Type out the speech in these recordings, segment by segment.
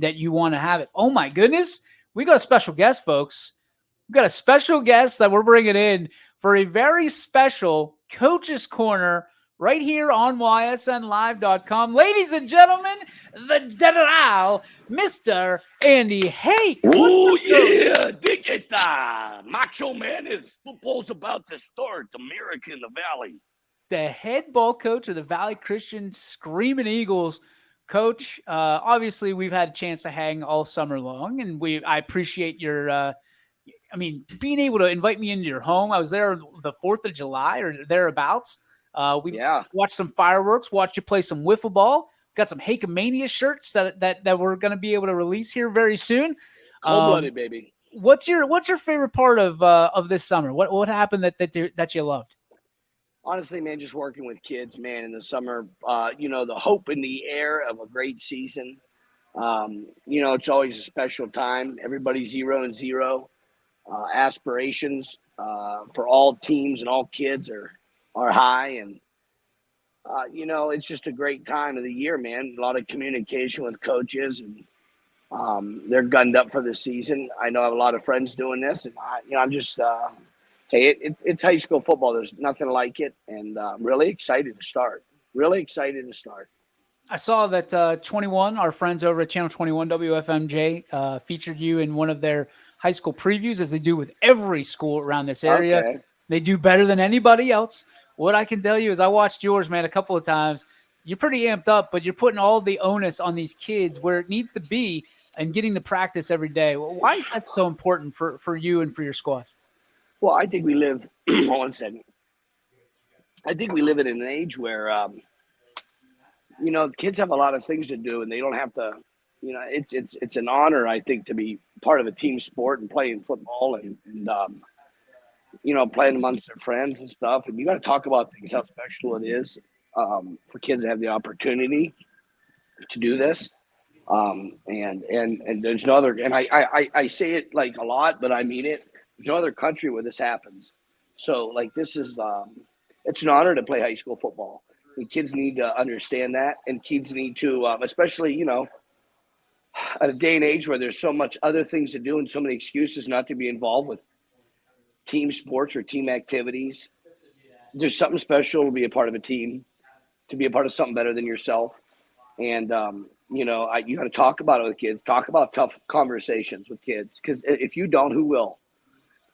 that you want to have it. Oh my goodness. We got a special guest, folks. We've got a special guest that we're bringing in for a very special Coach's Corner right here on ysnlive.com. Ladies and gentlemen, the General, Mr. Andy Hake. Oh, yeah, dig it. Macho Man is football's about to start. America in the Valley. The head ball coach of the Valley Christian Screaming Eagles. Coach, obviously we've had a chance to hang all summer long, and I appreciate your being able to invite me into your home. I was there the 4th of July or thereabouts. We watched some fireworks, watched you play some wiffle ball. Got some Hake Mania shirts that we're going to be able to release here very soon. Cold-blooded, baby. What's your favorite part of this summer? What happened that you loved? Honestly, man, just working with kids, man, in the summer. The hope in the air of a great season. It's always a special time. Everybody's 0-0. Aspirations for all teams and all kids are high, and it's just a great time of the year, man. A lot of communication with coaches, and they're gunned up for the season. I know I have a lot of friends doing this, and I'm just it's high school football. There's nothing like it, and I'm really excited to start. I saw that 21, our friends over at Channel 21 WFMJ, featured you in one of their high school previews, as they do with every school around this area. Okay. They do better than anybody else. What I can tell you is I watched yours, man, a couple of times. You're pretty amped up, but you're putting all the onus on these kids where it needs to be and getting to practice every day. Why is that so important for you and for your squad? Well, I think we live – one second. I think we live in an age where, kids have a lot of things to do, and they don't have to – it's an honor, I think, to be part of a team sport and playing football and playing amongst their friends and stuff. And you got to talk about things, how special it is for kids to have the opportunity to do this. And there's no other – and I say it like a lot, but I mean it. There's no other country where this happens. So, like, this is it's an honor to play high school football. And kids need to understand that, and kids need to, especially, at a day and age where there's so much other things to do and so many excuses not to be involved with team sports or team activities. There's something special to be a part of a team, to be a part of something better than yourself. And, you got to talk about it with kids, talk about tough conversations with kids, because if you don't, who will?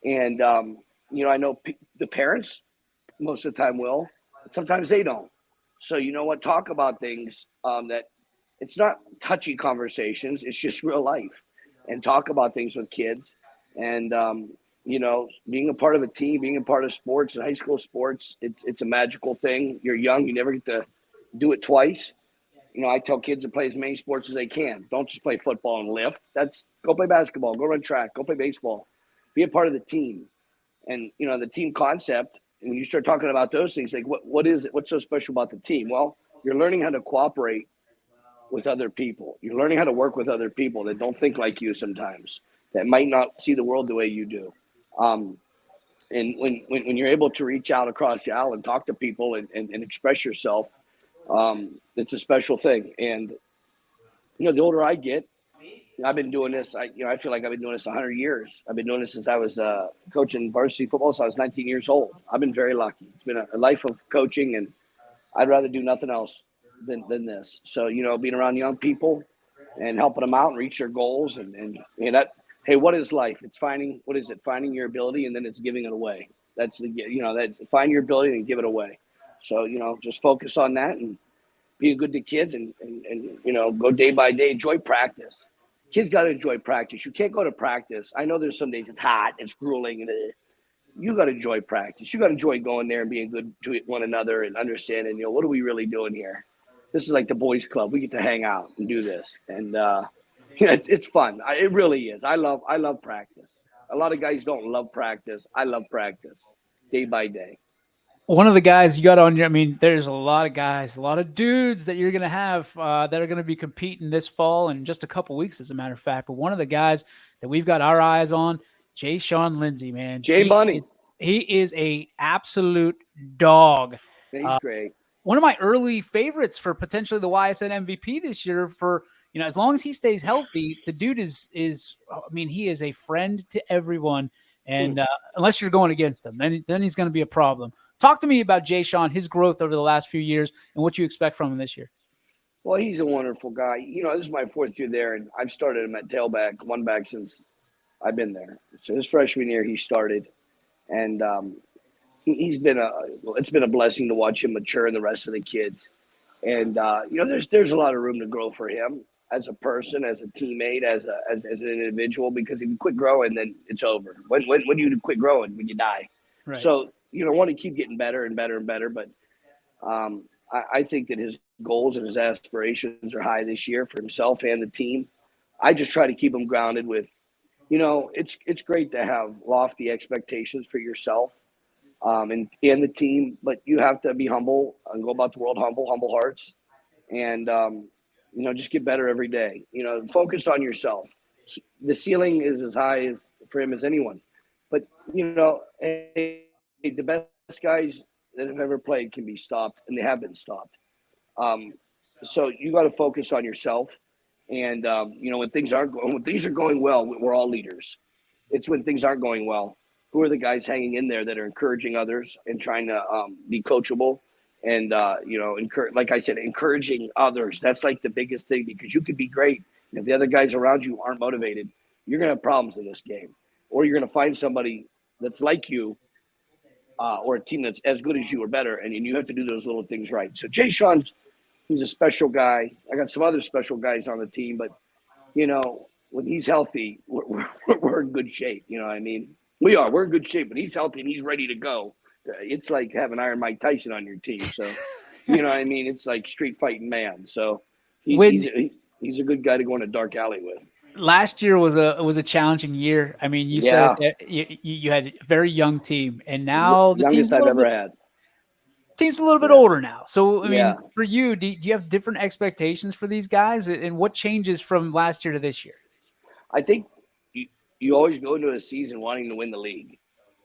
And, I know the parents most of the time will, but sometimes they don't. So, talk about things that it's not touchy conversations. It's just real life, and talk about things with kids. And, being a part of a team, being a part of sports and high school sports, it's a magical thing. You're young. You never get to do it twice. I tell kids to play as many sports as they can. Don't just play football and lift. Go play basketball, go run track, go play baseball. Be a part of the team. And, the team concept, and when you start talking about those things, like what is it? What's so special about the team? Well, you're learning how to cooperate with other people. You're learning how to work with other people that don't think like you sometimes, that might not see the world the way you do. And when you're able to reach out across the aisle and talk to people and express yourself, it's a special thing. And, the older I get, I've been doing this. I feel like I've been doing this 100 years. I've been doing this since I was coaching varsity football, so I was 19 years old. I've been very lucky. It's been a life of coaching, and I'd rather do nothing else than this. So, being around young people and helping them out and reach their goals, and that. Hey, what is life? It's finding your ability, and then it's giving it away. That's that find your ability and give it away. So, just focus on that and be good to kids, and go day by day. Enjoy practice. Kids got to enjoy practice. You can't go to practice. I know there's some days it's hot, it's grueling, and you got to enjoy practice. You got to enjoy going there and being good to one another and understanding, what are we really doing here? This is like the boys' club. We get to hang out and do this, and it's fun. It really is. I love practice. A lot of guys don't love practice. I love practice, day by day. One of the guys you got on your, there's a lot of guys, a lot of dudes that you're going to have that are going to be competing this fall in just a couple weeks, as a matter of fact. But one of the guys that we've got our eyes on, Jay Sean Lindsay, man. Jay Bunny. He is a absolute dog. He's great. One of my early favorites for potentially the YSN MVP this year for, as long as he stays healthy, the dude I mean, he is a friend to everyone. And unless you're going against him, then he's going to be a problem. Talk to me about Jay Sean, his growth over the last few years, and what you expect from him this year. Well, he's a wonderful guy. This is my fourth year there, and I've started him at tailback, one back since I've been there. So his freshman year, he started, and he's been it's been a blessing to watch him mature and the rest of the kids. And there's a lot of room to grow for him as a person, as a teammate, as an individual. Because if you quit growing, then it's over. When do you quit growing? When you die. Right. So want to keep getting better and better and better. But I think that his goals and his aspirations are high this year for himself and the team. I just try to keep him grounded with, it's great to have lofty expectations for yourself and the team, but you have to be humble and go about the world humble hearts, and just get better every day. Focus on yourself. The ceiling is as high as for him as anyone, but hey, the best guys that have ever played can be stopped, and they have been stopped. So you got to focus on yourself, and when things are going well, we're all leaders. It's when things aren't going well, who are the guys hanging in there that are encouraging others and trying to be coachable and like I said, encouraging others. That's like the biggest thing, because you could be great, and if the other guys around you aren't motivated, you're gonna have problems in this game, or you're gonna find somebody that's like you, or a team that's as good as you or better, and you have to do those little things right. So Jay Sean's, he's a special guy. I got some other special guys on the team, but when he's healthy, we're in good shape. You know what I mean? We're in good shape. When he's healthy and he's ready to go, it's like having Iron Mike Tyson on your team. So, you know what I mean? It's like street fighting man. So he's a good guy to go in a dark alley with. Last year was a challenging year. I mean, you said that you had a very young team, and now the youngest I've ever had. Team's a little bit older now. So, I mean, Yeah. for you, do you have different expectations for these guys, and what changes from last year to this year? I think you always go into a season wanting to win the league.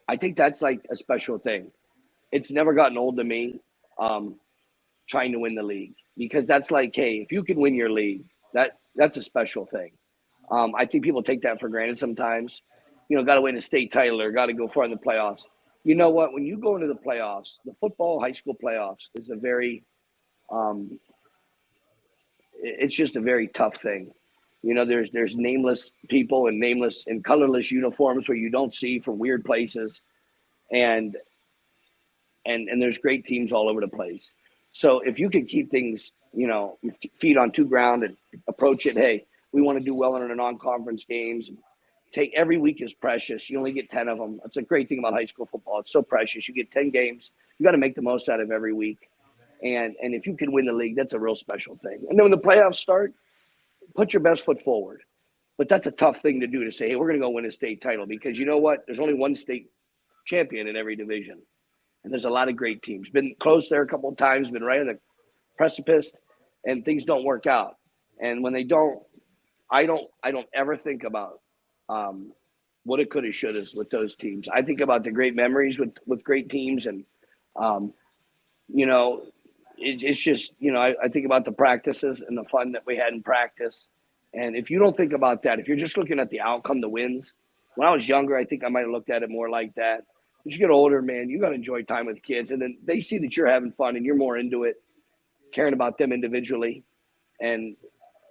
I think that's like a special thing. It's never gotten old to me, trying to win the league, because that's like, hey, if you can win your league, that's a special thing. I think people take that for granted sometimes. Got to win a state title or got to go far in the playoffs. You know what? When you go into the playoffs, the football high school playoffs is a very, it's just a very tough thing. There's nameless people and nameless and colorless uniforms where you don't see from weird places, and there's great teams all over the place. So if you can keep things, feet on two ground and approach it, hey, we want to do well in our non-conference games. Take every week is precious. You only get 10 of them. That's a great thing about high school football. It's so precious. You get 10 games. You got to make the most out of every week. And if you can win the league, that's a real special thing. And then when the playoffs start, put your best foot forward. But that's a tough thing to do, to say, hey, we're going to go win a state title, because you know what? There's only one state champion in every division. And there's a lot of great teams. Been close there a couple of times, been right on the precipice, and things don't work out. And when they don't, I don't ever think about what it could have, should have with those teams. I think about the great memories with great teams, and it's just, I think about the practices and the fun that we had in practice. And if you don't think about that, if you're just looking at the outcome, the wins, when I was younger, I think I might have looked at it more like that. As you get older, man, you got to enjoy time with kids, and then they see that you're having fun and you're more into it, caring about them individually, and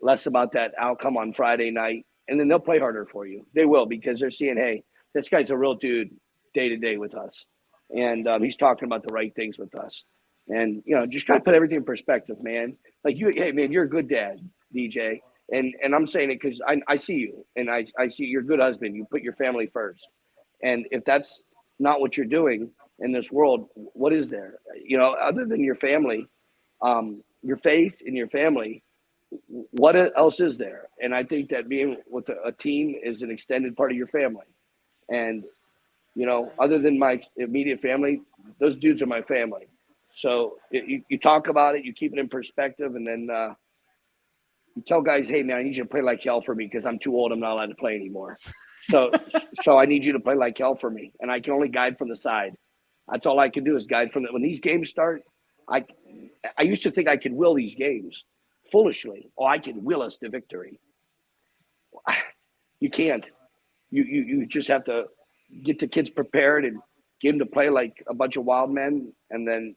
less about that outcome on Friday night. And then they'll play harder for you. They will, because they're seeing, hey, this guy's a real dude day to day with us. And he's talking about the right things with us. And, just try to put everything in perspective, man. Like, hey, man, you're a good dad, DJ. And I'm saying it because I see you, and I see you're a good husband. You put your family first. And if that's not what you're doing in this world, what is there? Other than your family, your faith and your family, what else is there? And I think that being with a team is an extended part of your family. And, other than my immediate family, those dudes are my family. So you talk about it, you keep it in perspective, and then you tell guys, hey, man, I need you to play like hell for me, because I'm too old. I'm not allowed to play anymore. So I need you to play like hell for me. And I can only guide from the side. That's all I can do, is guide from when these games start. I used to think I could will these games foolishly. Oh, I can will us to victory. You can't. You just have to get the kids prepared and get them to play like a bunch of wild men, and then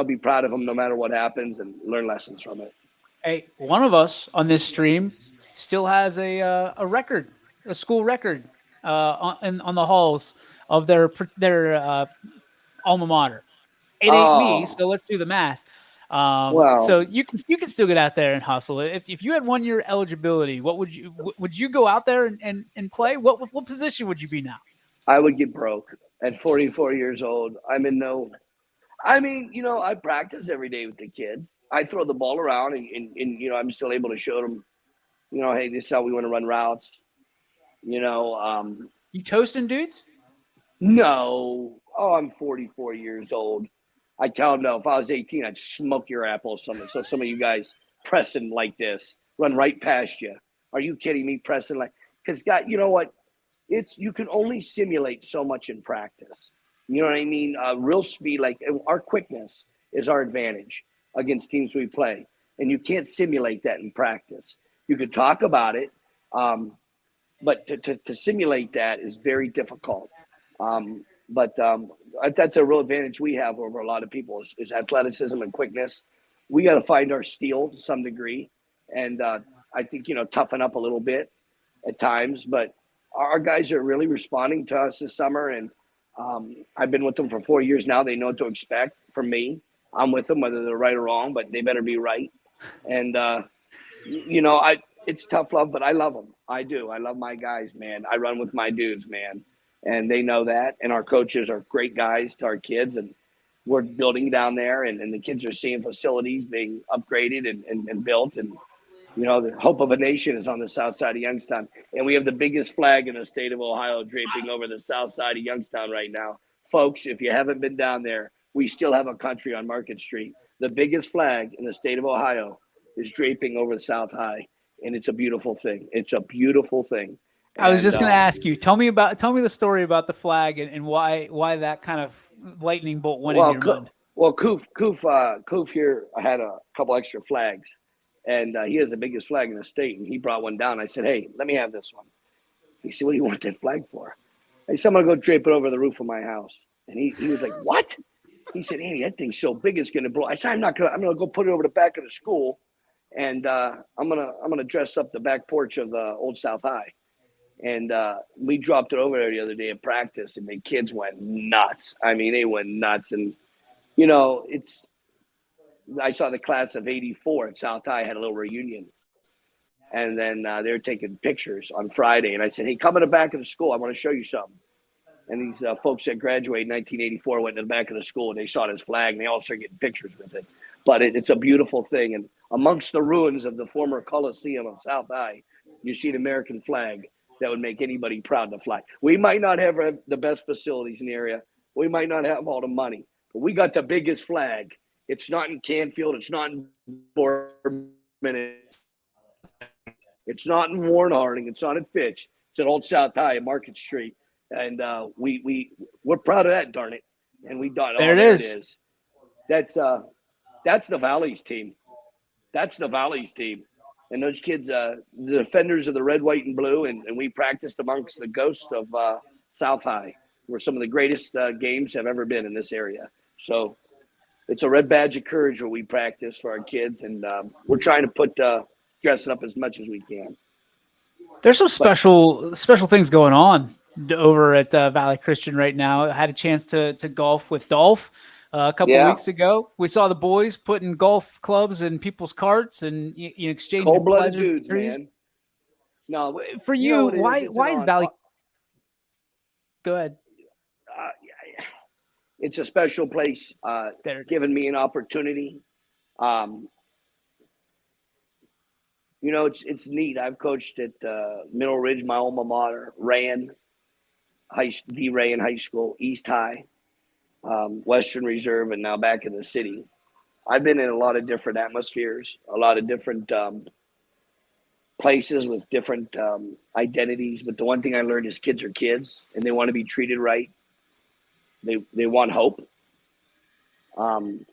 be proud of them no matter what happens and learn lessons from it. Hey, one of us on this stream still has a record, a school record, on the halls of their alma mater. It ain't me, Oh, so let's do the math. well, So you can still get out there and hustle. If you had 1 year eligibility, what would you go out there and play? What position would you be now? I would get broke at 44 years old. I'm in no. I mean, I practice every day with the kids. I throw the ball around, and I'm still able to show them, hey, this is how we want to run routes. You know, um, You toasting dudes? no. Oh, I'm 44 years old. I tell them, no, if I was 18, I'd smoke your apple. So some of you guys pressing like this, run right past you. Are you kidding me? Pressing like, because God, you know what? You can only simulate so much in practice. You know what I mean? Real speed, like our quickness is our advantage against teams we play, and you can't simulate that in practice. You could talk about it, but to simulate that is very difficult. But that's a real advantage we have over a lot of people is athleticism and quickness. We got to find our steel to some degree, and I think toughen up a little bit at times. But our guys are really responding to us this summer, and I've been with them for 4 years now. They know what to expect from me. I'm with them whether they're right or wrong, but they better be right. And I it's tough love, but I love them. I do. I love my guys, man. I run with my dudes, man, and they know that. And our coaches are great guys to our kids, and we're building down there, and the kids are seeing facilities being upgraded and built, and the hope of a nation is on the south side of Youngstown. And we have the biggest flag in the state of Ohio draping over the south side of Youngstown right now. Folks, if you haven't been down there, we still have a country on Market Street. The biggest flag in the state of Ohio is draping over the South High. And it's a beautiful thing. It's a beautiful thing. I was And just going to ask you. Tell me the story about the flag and why that kind of lightning bolt went into well, your mind. Koof here had a couple extra flags, and he has the biggest flag in the state, and he brought one down. I said, "Hey, let me have this one." He said, "What do you want that flag for?" I said, "I'm gonna go drape it over the roof of my house." And he was like, "What?" He said, "Andy, that thing's so big it's gonna blow." I said, I'm gonna go put it over the back of the school, and I'm gonna dress up the back porch of the old South High. And we dropped it over there the other day at practice, and the kids went nuts. I mean, they went nuts. And it's I saw the class of '84 at South High had a little reunion, and then they were taking pictures on Friday. And I said, "Hey, come in the back of the school. I want to show you something." And these folks that graduated in 1984 went to the back of the school, and they saw this flag, and they all started getting pictures with it. But it's a beautiful thing. And amongst the ruins of the former Coliseum of South High, you see an American flag that would make anybody proud to fly. We might not have the best facilities in the area. We might not have all the money, but we got the biggest flag. It's not in Canfield. It's not in Boardman. It's not in Warren Harding. It's not in Fitch. It's at Old South High at Market Street. And we're proud of that, darn it. And we done. There Oh, it there it is. is. That's the Valley's team. That's the Valley's team. And those kids, the defenders of the red, white, and blue, and we practiced amongst the ghosts of South High, where some of the greatest games have ever been in this area. So it's a red badge of courage where we practice for our kids, and we're trying to put dressing up as much as we can. There's some special things going on over at Valley Christian right now. I had a chance to golf with Dolph a couple Yeah, weeks ago. We saw the boys putting golf clubs in people's carts and you exchanging cold-blooded dudes, pleasantries. man. No, For you know you, what it is? why is Valley? Go ahead. Uh, it's a special place, There it is. giving me an opportunity. Um, it's neat. I've coached at Middle Ridge, my alma mater, Rayan High School, East High, Western Reserve, and now back in the city. I've been in a lot of different atmospheres, a lot of different places with different identities. But the one thing I learned is kids are kids, and they want to be treated right. They want hope. Um,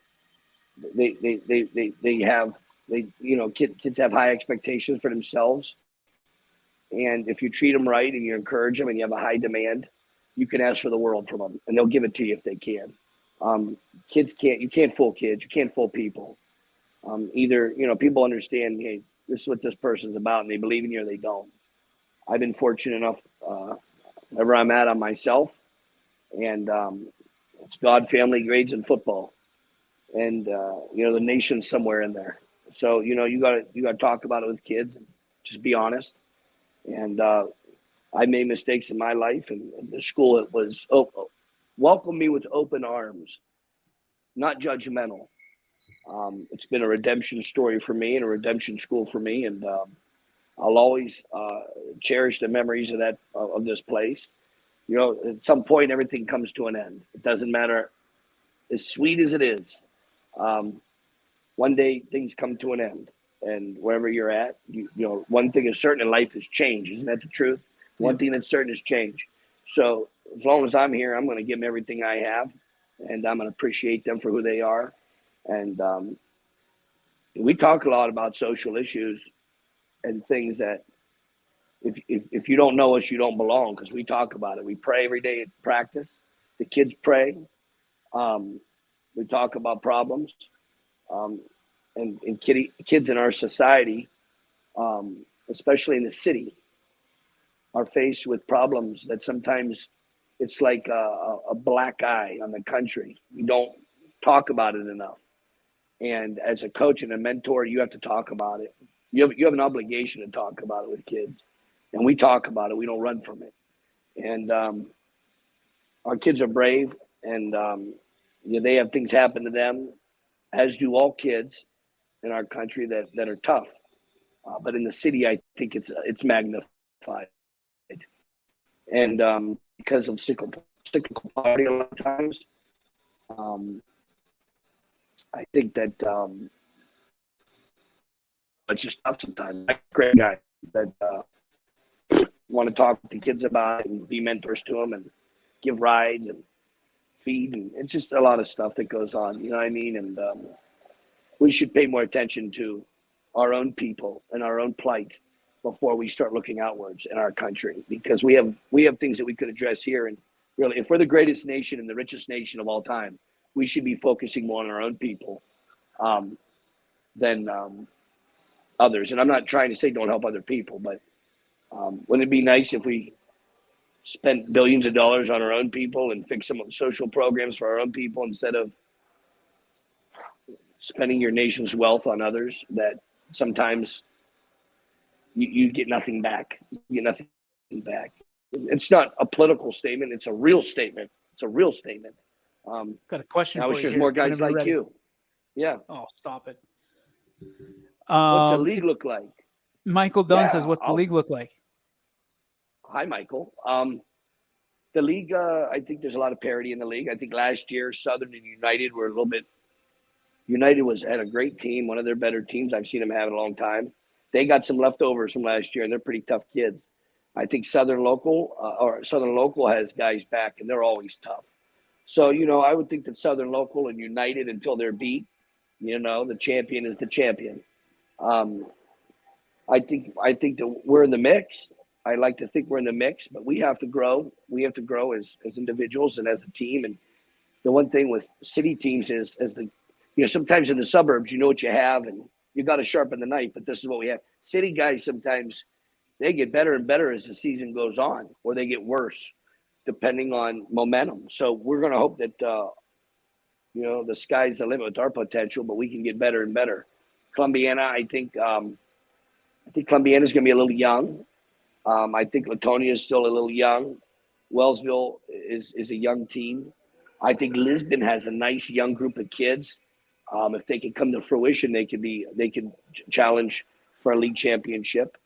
they have Kids have high expectations for themselves. And if you treat them right and you encourage them and you have a high demand, you can ask for the world from them and they'll give it to you if they can. You can't fool kids. You can't fool people. Either, people understand, hey, this is what this person's about and they believe in you or they don't. I've been fortunate enough, wherever I'm at, on myself. And it's God, family, grades, and football. And, the nation's somewhere in there. So, you gotta talk about it with kids and just be honest. And I made mistakes in my life, and the school, it was welcomed me with open arms, not judgmental. It's been a redemption story for me and a redemption school for me, and I'll always cherish the memories of this place. At some point, everything comes to an end. It doesn't matter, as sweet as it is. One day, things come to an end. And wherever you're at, one thing is certain in life is change. Isn't that the truth? One thing that's certain is change. So as long as I'm here, I'm going to give them everything I have, and I'm going to appreciate them for who they are. And we talk a lot about social issues and things that if you don't know us, you don't belong, because we talk about it. We pray every day at practice. The kids pray. We talk about problems. And kids in our society, especially in the city, are faced with problems that sometimes it's like a black eye on the country. We don't talk about it enough. And as a coach and a mentor, you have to talk about it. You have an obligation to talk about it with kids. And we talk about it. We don't run from it. And our kids are brave, and they have things happen to them, as do all kids in our country that are tough. But in the city, I think it's magnified. And because of cyclical poverty a lot of times, I think that it's just tough sometimes. I'm a great guy that want to talk to kids about it and be mentors to them and give rides and feed. And it's just a lot of stuff that goes on, you know what I mean? And we should pay more attention to our own people and our own plight before we start looking outwards in our country, because we have things that we could address here. And really, if we're the greatest nation and the richest nation of all time, we should be focusing more on our own people than others. And I'm not trying to say don't help other people, but wouldn't it be nice if we spent billions of dollars on our own people and fix some social programs for our own people instead of spending your nation's wealth on others that sometimes you get nothing back. You get nothing back. It's not a political statement. It's a real statement. It's a real statement. Got a question I for wish you there's here, more guys whenever you're like ready. you. Yeah. Oh, stop it. What's the league look like? Michael Dunn says, Yeah, what's the league look like? Hi, Michael. The league, I think there's a lot of parity in the league. I think last year, Southern and United were a little bit. United had a great team, one of their better teams I've seen them have in a long time. They got some leftovers from last year, and they're pretty tough kids. I think Southern Local has guys back, and they're always tough. So, I would think that Southern Local and United, until they're beat, the champion is the champion. I think that we're in the mix. I like to think we're in the mix, but we have to grow. We have to grow as individuals and as a team. And the one thing with city teams is sometimes in the suburbs, you know what you have, and you got to sharpen the knife, but this is what we have. City guys, sometimes they get better and better as the season goes on, or they get worse depending on momentum. So we're going to hope that, the sky's the limit with our potential, but we can get better and better. Columbiana, I think Columbiana is going to be a little young. I think Latonia is still a little young. Wellsville is a young team. I think Lisbon has a nice young group of kids. If they can come to fruition, they can challenge for a league championship.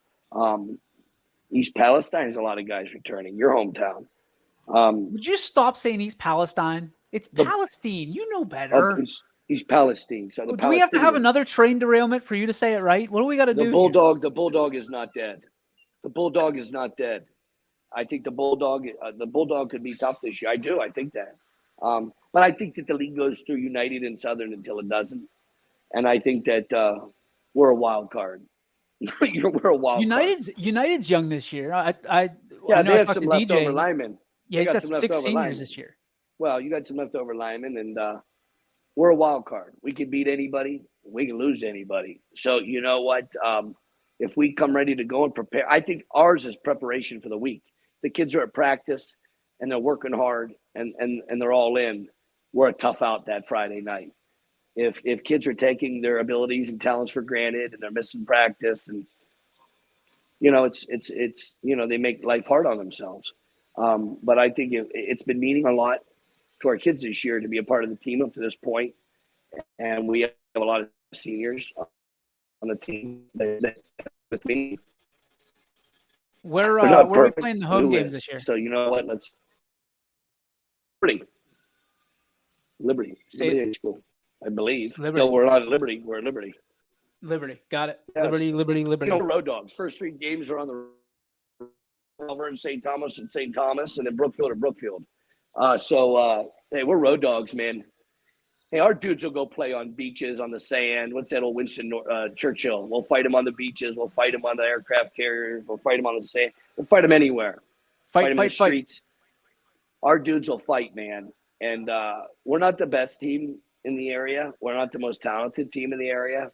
East Palestine has a lot of guys returning. Your hometown. Would you stop saying East Palestine? It's Palestine. You know better. East Palestine. So do we have to have another train derailment for you to say it right? What do we got to do? The Bulldog is not dead. The Bulldog is not dead. I think the Bulldog could be tough this year. I do. I think that. But I think that the league goes through United and Southern until it doesn't. And I think that we're a wild card. We're a wild card. United's young this year. I Yeah, know they I have talked some to DJ. leftover linemen. Yeah, They he's got got some 6 leftover seniors linemen. this year. Well, you got some leftover linemen, and we're a wild card. We can beat anybody. We can lose to anybody. So you know what? If we come ready to go and prepare, I think ours is preparation for the week. The kids are at practice and they're working hard and they're all in. We're a tough out that Friday night. If kids are taking their abilities and talents for granted and they're missing practice, and it's they make life hard on themselves. But I think it's been meaning a lot to our kids this year to be a part of the team up to this point, and we have a lot of seniors on the team that with me. Where They're not where are we perfect. playing the home Who games is? this year? So you know what? Let's Liberty High School, I believe. Liberty. No, we're not at Liberty. We're at Liberty. Liberty. Got it. Yes. Liberty. Road dogs. First 3 games are on the over in St. Thomas and St. Thomas, and then Brookfield or Brookfield. Hey, we're road dogs, man. Hey, our dudes will go play on beaches, on the sand. What's that old Winston Churchill? We'll fight them on the beaches. We'll fight them on the aircraft carriers. We'll fight them on the sand. We'll fight them anywhere. Fight them in the streets. Our dudes will fight, man. And we're not the best team in the area. We're not the most talented team in the area.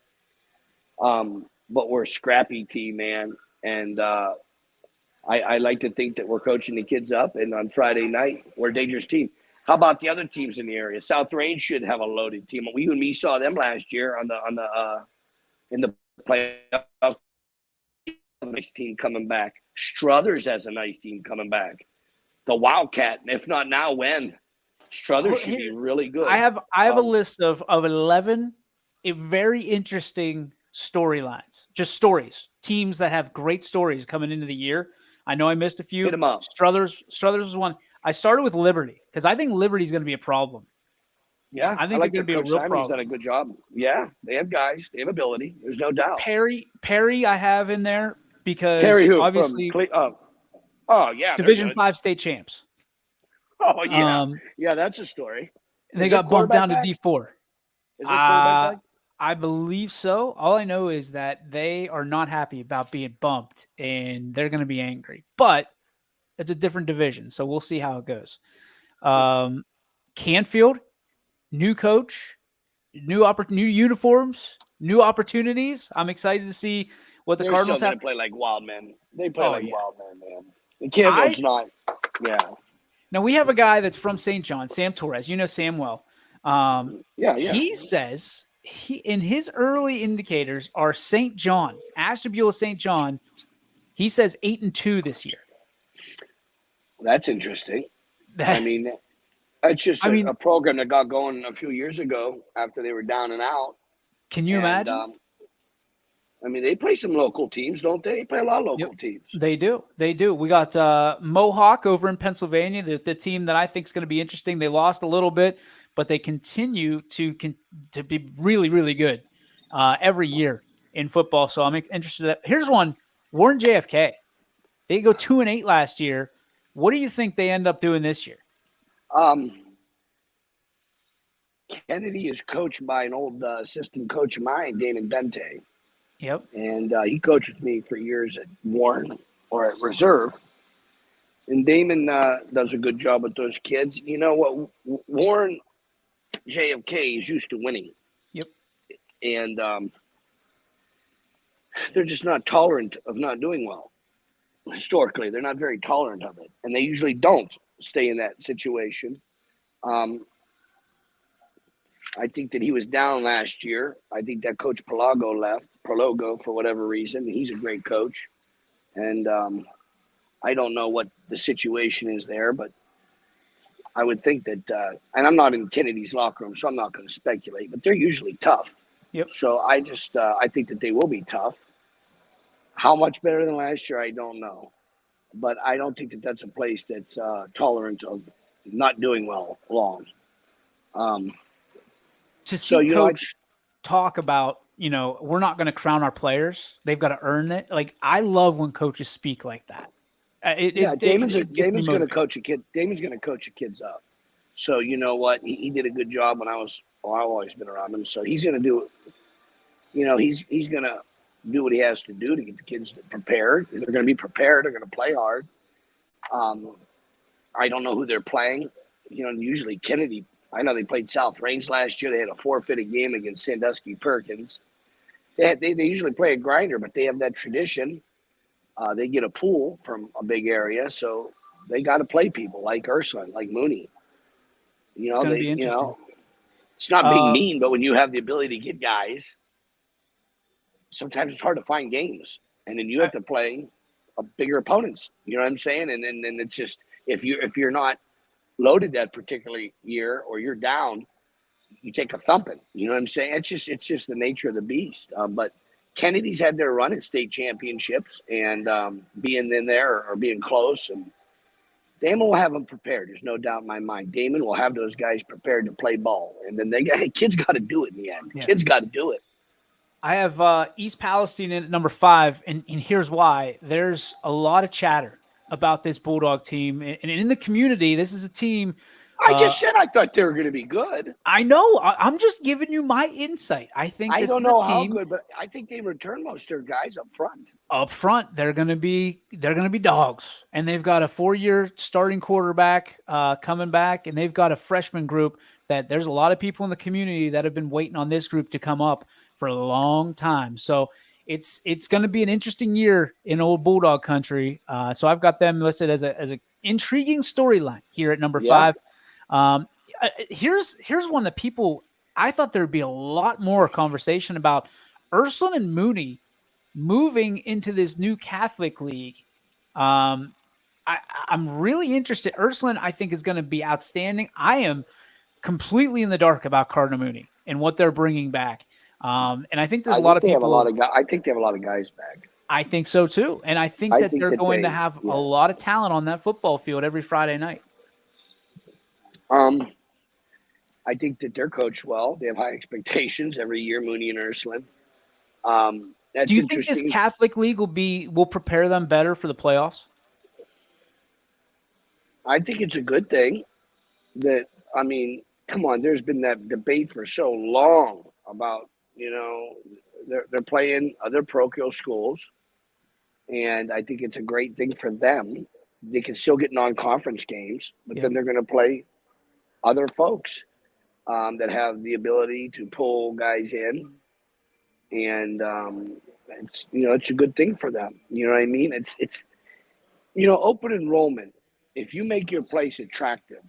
But we're a scrappy team, man. And I like to think that we're coaching the kids up. And on Friday night, we're a dangerous team. How about the other teams in the area? South Range should have a loaded team. You and me saw them last year in the playoffs. Nice team coming back. Struthers has a nice team coming back. The Wildcat, if not now, when? Struthers should be really good. I have a list of 11 very interesting storylines. Just stories. Teams that have great stories coming into the year. I know I missed a few. Hit them up. Struthers was one. I started with Liberty because I think Liberty's going to be a problem. Yeah, I think like they're going to be a real Simon's problem. done a good job. Yeah, they have guys. They have ability. There's no doubt. Perry, I have in there because Perry, who obviously, yeah, Division 5 state champs. Oh yeah, yeah, that's a story. They got bumped down to D4. Is it quarterback back? I believe so. All I know is that they are not happy about being bumped, and they're going to be angry. But it's a different division, so we'll see how it goes. Canfield, new coach, new uniforms, new opportunities. I'm excited to see what the Cardinals still have. Play like wild men. They play wild men, man. And Canfield's not. Yeah. Now we have a guy that's from St. John, Sam Torres. You know Sam well. He says in his early indicators are St. John, Ashtabula St. John. He says 8-2 this year. That's interesting. It's just a program that got going a few years ago after they were down and out. Can you imagine? They play some local teams, don't they? They play a lot of local teams. They do. We got Mohawk over in Pennsylvania, the team that I think is going to be interesting. They lost a little bit, but they continue to be really, really good every year in football. So I'm interested. Here's one, Warren JFK. They go 2-8 last year. What do you think they end up doing this year? Kennedy is coached by an old assistant coach of mine, Damon Bente. Yep. And he coached with me for years at Warren or at Reserve. And Damon does a good job with those kids. You know what? Warren JFK is used to winning. Yep. And they're just not tolerant of not doing well. Historically, they're not very tolerant of it. And they usually don't stay in that situation. I think that he was down last year. I think that Coach Pelago left. Pelago, for whatever reason. He's a great coach. And I don't know what the situation is there, but I would think that, and I'm not in Kennedy's locker room, so I'm not going to speculate, but they're usually tough. Yep. So I think that they will be tough. How much better than last year, I don't know. But I don't think that that's a place that's tolerant of not doing well long. To see Coach talk about, we're not going to crown our players. They've got to earn it. Like, I love when coaches speak like that. Damon's going to coach a kid. Damon's going to coach the kids up. So you know what? He did a good job when I've always been around him. So he's going to do he's gonna do what he has to do to get the kids prepared. They're going to be prepared. They're going to play hard. Um, I don't know who they're playing. Usually Kennedy. I know they played South Range last year. They had a forfeited game against Sandusky Perkins. They usually play a grinder, but they have that tradition. They get a pool from a big area, so they got to play people like Ursuline, like Mooney. It's going to be interesting. It's not being mean, but when you have the ability to get guys, sometimes it's hard to find games, and then you have to play a bigger opponents. You know what I'm saying? And then it's just if you're not loaded that particular year or you're down, you take a thumping. You know what I'm saying? It's just the nature of the beast. But Kennedy's had their run at state championships and being in there or being close, and Damon will have them prepared. There's no doubt in my mind. Damon will have those guys prepared to play ball, and then kids got to do it in the end. Yeah. Kids got to do it. I have East Palestine in at number 5, and here's why. There's a lot of chatter about this Bulldog team, and in the community, this is a team. I just said I thought they were going to be good. I know. I'm just giving you my insight. I think I don't know how good, but I think they return most of their guys up front. Up front, they're going to be dogs, and they've got a 4-year starting quarterback coming back, and they've got a freshman group that there's a lot of people in the community that have been waiting on this group to come up for a long time. So it's going to be an interesting year in old Bulldog country. So I've got them listed as a intriguing storyline here at number 5. Here's one that people, I thought there'd be a lot more conversation about Ursuline and Mooney moving into this new Catholic league. I'm really interested. Ursuline, I think, is going to be outstanding. I am completely in the dark about Cardinal Mooney and what they're bringing back. And I think there's a lot of people. I think they have a lot of guys back. I think so too. And I think that they're going to have a lot of talent on that football field every Friday night. I think that they're coached well. They have high expectations every year, Mooney and Ursuline. Do you think this Catholic league will prepare them better for the playoffs? I think it's a good thing. Come on, there's been that debate for so long about, they're playing other parochial schools, and I think it's a great thing for them. They can still get non-conference games, but then they're going to play other folks that have the ability to pull guys in, and it's a good thing for them. You know what I mean? It's open enrollment. If you make your place attractive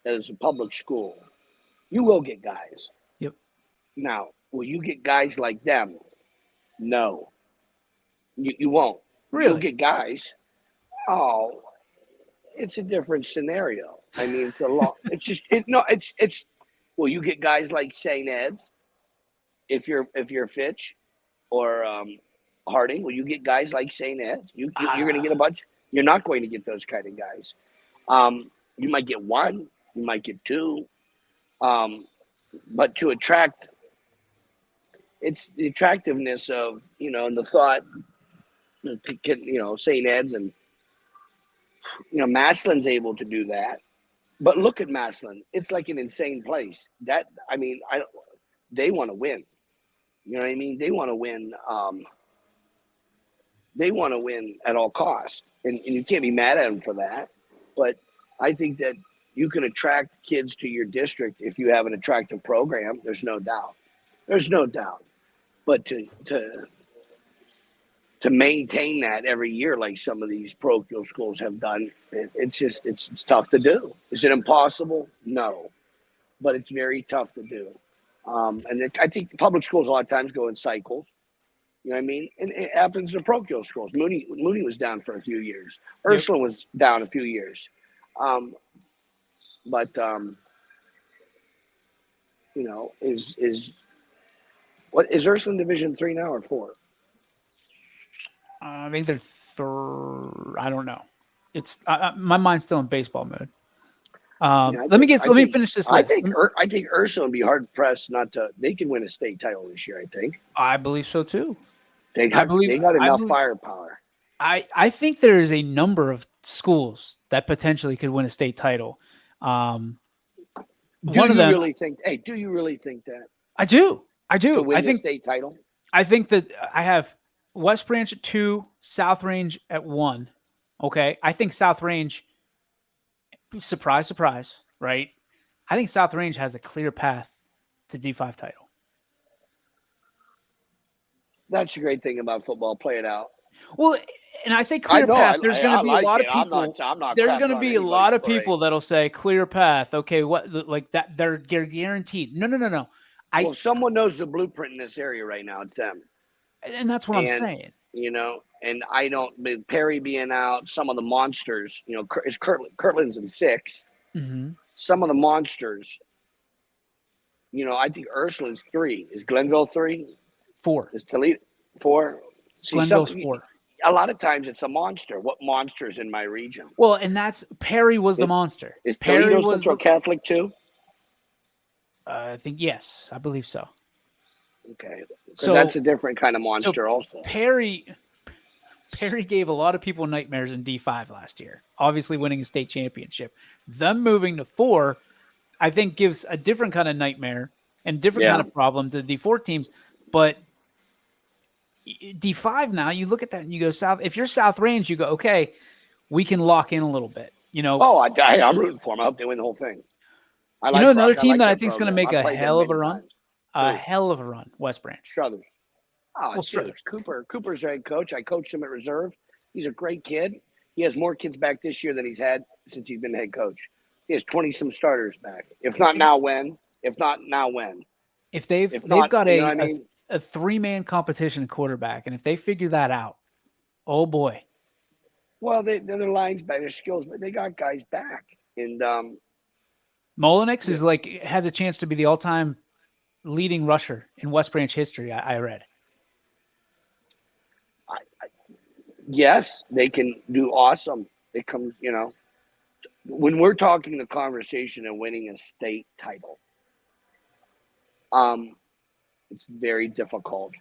as a public school, you will get guys. Yep. Now, will you get guys like them? No. You won't. Really? You'll get guys. Oh, it's a different scenario. I mean, it's a lot. It's. Will you get guys like St. Ed's? If you're Fitch or Harding, will you get guys like St. Ed's? You're going to get a bunch. You're not going to get those kind of guys. You might get one. You might get two. But to attract, it's the attractiveness of, and the thought, St. Ed's and, Massillon's able to do that. But look at Massillon. It's like an insane place. They want to win. You know what I mean? They want to win. They want to win at all costs. And you can't be mad at them for that. But I think that you can attract kids to your district if you have an attractive program. There's no doubt. But to maintain that every year, like some of these parochial schools have done, it's tough to do. Is it impossible? No, but it's very tough to do. I think public schools a lot of times go in cycles. You know what I mean? And it happens in parochial schools. Mooney was down for a few years. Ursuline was down a few years. Is Ursuline Division 3 now or 4? I think they're I don't know. It's my mind's still in baseball mode. Let me finish this list. I think Ursuline would be hard pressed not to. They can win a state title this year. I think. I believe so too. They got enough firepower. I think there is a number of schools that potentially could win a state title. Do you really think that? I do. I to do. win the state title? I think that I have West Branch at 2, South Range at 1. Okay. I think South Range, surprise, surprise, right? I think South Range has a clear path to D5 title. That's the great thing about football. Play it out. Well, and I say I clear know. path. There's going I to be a like lot it. of people. I'm not There's going crapping to on be a anybody's lot of parade. people that'll say clear path. Okay, what like that? They're guaranteed. No. Well, someone knows the blueprint in this area right now. It's them. And that's what I'm saying. You know, and I don't. Perry being out, some of the monsters. You know, is Kirtland's in 6. Mm-hmm. Some of the monsters. You know, I think Ursuline's 3. Is Glenville 3? 4. Is Toledo 4? See, Glenville's 4. A lot of times it's a monster. What monster's in my region? Well, and that's Perry was the monster. Is Perry Toledo was Central Catholic too? I think yes, I believe so. Okay, so that's a different kind of monster, also. Perry gave a lot of people nightmares in D5 last year. Obviously, winning a state championship. Them moving to 4, I think, gives a different kind of nightmare and different kind of problem to the D4 teams. But D5 now, you look at that and you go South. If you're South Range, you go, okay, we can lock in a little bit. You know. Oh, I'm rooting for them. I hope they win the whole thing. Another team that I think is going to make a hell of a run. Hell of a run, West Branch. Struthers. Oh, well, Struthers. Cooper's our head coach. I coached him at reserve. He's a great kid. He has more kids back this year than he's had since he's been head coach. He has 20-some starters back. If not now, when? If not now, when? If they've got a 3-man competition at quarterback, and if they figure that out, oh boy. Well, their lines by their skills, but they got guys back. And Molinix is has a chance to be the all-time leading rusher in West Branch history. I read. Yes, they can do awesome. It comes, you know, when we're talking the conversation of winning a state title, it's very difficult.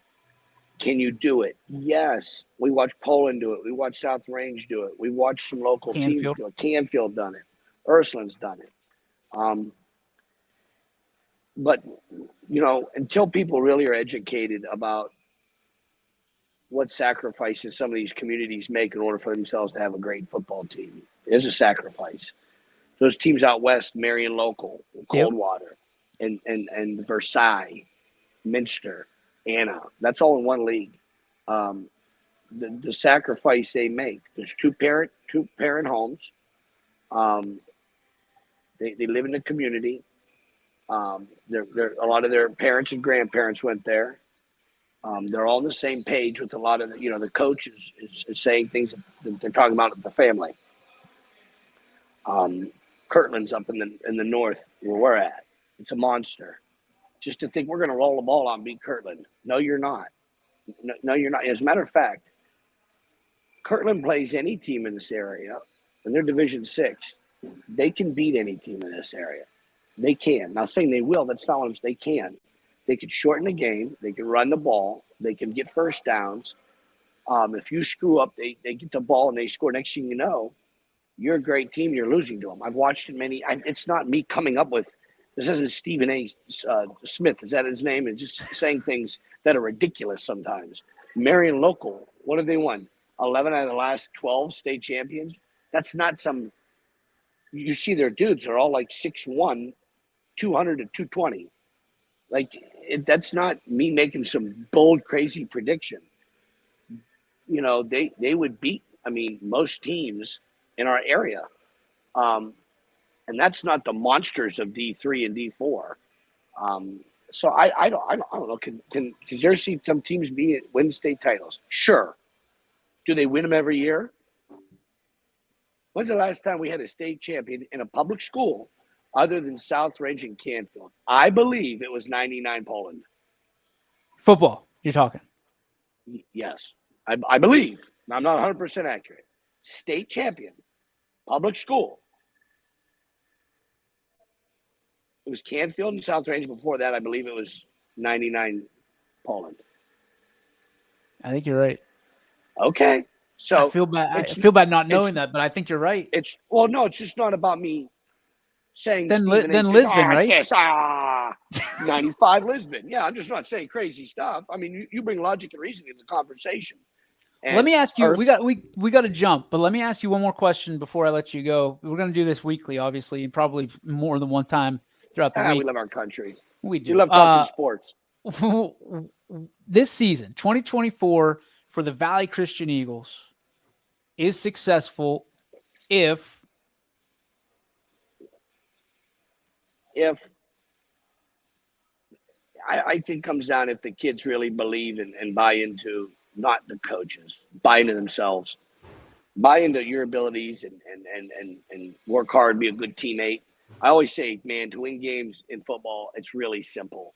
Can you do it? Yes. We watched Poland do it. We watched South Range do it. We watched some local teams do it. Canfield done it. Ursuline's done it. But, you know, until people really are educated about what sacrifices some of these communities make in order for themselves to have a great football team, is a sacrifice. Those teams out west, Marion Local, Coldwater, and Versailles, Minster, Anna, that's all in one league. The sacrifice they make. There's two parent homes. They live in the community. They're a lot of their parents and grandparents went there. They're all on the same page with a lot of the coach is saying things that they're talking about with the family. Kirtland's up in the north where we're at. It's a monster. Just to think we're going to roll the ball out and beat Kirtland. No, you're not. No, you're not. As a matter of fact, Kirtland plays any team in this area, and they're Division 6. They can beat any team in this area. They can. Not saying they will. That's not what I'm saying. They can. They could shorten the game. They can run the ball. They can get first downs. If you screw up, they get the ball and they score. Next thing you know, you're a great team. You're losing to them. I've watched many. It's not me coming up with. This isn't Stephen A. Smith. Is that his name? And just saying things that are ridiculous sometimes. Marion Local. What have they won? 11 out of the last 12 state champions. That's not some. You see their dudes are all like 6'1", 200 to 220. That's not me making some bold, crazy prediction. You know, they would beat, most teams in our area. And that's not the monsters of D3 and D4. So I don't know. Can there see some teams win state titles? Sure. Do they win them every year? When's the last time we had a state champion in a public school other than South Range and Canfield? I believe it was 99 Poland. Football, you're talking. Yes, I believe. I'm not 100% accurate. State champion, public school. It was Canfield and South Range. Before that, I believe it was 99 Poland. I think you're right. Okay. So I feel bad not knowing that, but I think you're right. It's just not about me saying then Lisbon, right? 95 Lisbon. Yeah, I'm just not saying crazy stuff. I mean, you bring logic and reasoning to the conversation. Let And me ask you. our, We got to jump, but let me ask you one more question before I let you go. We're going to do this weekly, obviously, and probably more than one time throughout the we week. love our country. We We do. love talking sports. This season, 2024, for the Valley Christian Eagles, is successful if If I think comes down if the kids really believe and buy into not the coaches, buy into themselves, buy into your abilities and work hard, be a good teammate. I always say, man, to win games in football, it's really simple.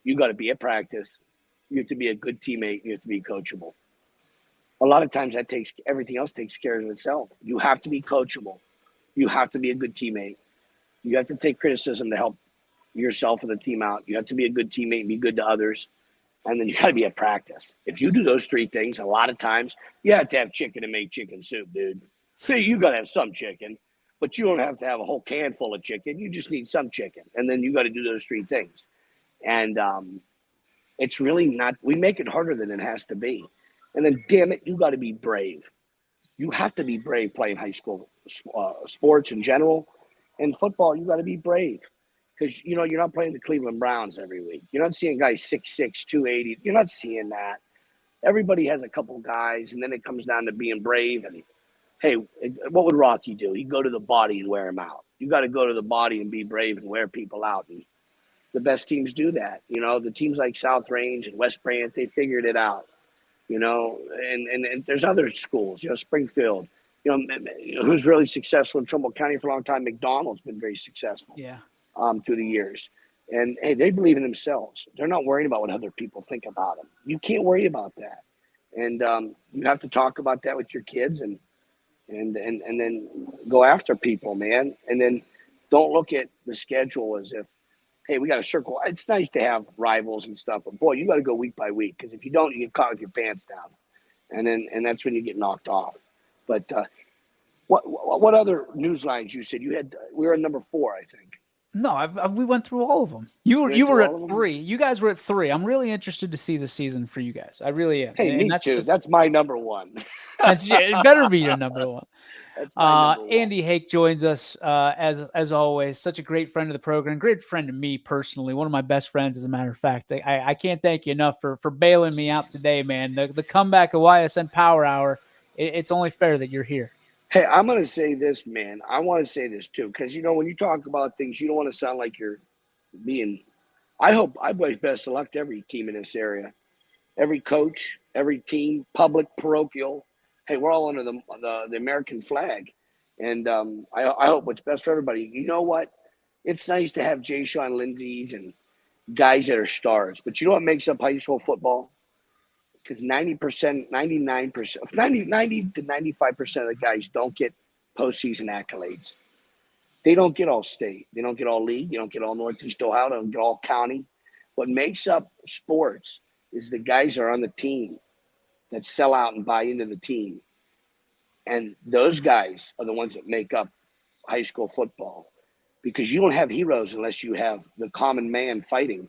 You got to be at practice. You have to be a good teammate. You have to be coachable. A lot of times that takes everything else takes care of itself. You have to be coachable. You have to be a good teammate. You have to take criticism to help yourself and the team out. You have to be a good teammate and be good to others. And then you got to be at practice. If you do those three things, a lot of times you have to have chicken and make chicken soup, dude. So you got to have some chicken, but you don't have to have a whole can full of chicken. You just need some chicken. And then you got to do those three things. And it's really not, we make it harder than it has to be. And then, damn it, you got to be brave. You have to be brave playing high school sports in general. And football, you got to be brave because you're not playing the Cleveland Browns every week. You're not seeing guys 6'6", 280. You're not seeing that. Everybody has a couple guys, and then it comes down to being brave. And hey, what would Rocky do? He'd go to the body and wear him out. You got to go to the body and be brave and wear people out. And the best teams do that. The teams like South Range and West Branch, they figured it out. And there's other schools. Springfield. Who's really successful in Trumbull County for a long time. McDonald's been very successful. Yeah. Through the years. And hey, they believe in themselves. They're not worrying about what other people think about them. You can't worry about that. And you have to talk about that with your kids and then go after people, man. And then don't look at the schedule as if, hey, we got to circle. It's nice to have rivals and stuff, but boy, you got to go week by week because if you don't, you get caught with your pants down. And that's when you get knocked off. But what other news lines you said you had? We were at number 4, I think. No, we went through all of them. You were at 3. You guys were at 3. I'm really interested to see the season for you guys. I really am. Hey, and me that's too. That's my number 1. it better be your number 1. That's my number 1. Andy Hake joins us as always. Such a great friend of the program, great friend to me personally. One of my best friends, as a matter of fact. I can't thank you enough for bailing me out today, man. The comeback of YSN Power Hour. It's only fair that you're here. Hey, I'm going to say this, man. I want to say this too, because when you talk about things, you don't want to sound like you're being. I wish best of luck to every team in this area, every coach, every team, public, parochial. Hey, we're all under the American flag, and I hope what's best for everybody. You know what? It's nice to have Jay Sean Lindsay's and guys that are stars, but you know what makes up high school football? Because 90%, 99%, 90 to 95% of the guys don't get postseason accolades. They don't get all state. They don't get all league. They don't get all Northeast Ohio. They don't get all county. What makes up sports is the guys that are on the team that sell out and buy into the team. And those guys are the ones that make up high school football because you don't have heroes unless you have the common man fighting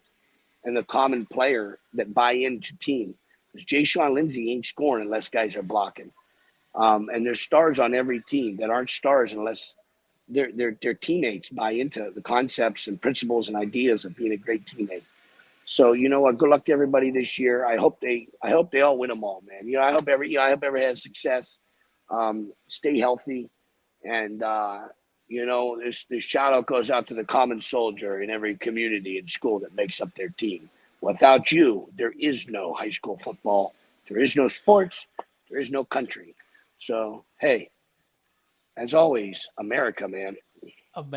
and the common player that buy into team. Because Jay Sean Lindsay ain't scoring unless guys are blocking. And there's stars on every team that aren't stars unless their teammates buy into the concepts and principles and ideas of being a great teammate. So you know what? Good luck to everybody this year. I hope they all win them all, man. I hope everybody has success. Stay healthy, and this shout out goes out to the common soldier in every community and school that makes up their team. Without you, there is no high school football. There is no sports. There is no country. So, hey, as always, America, man. America.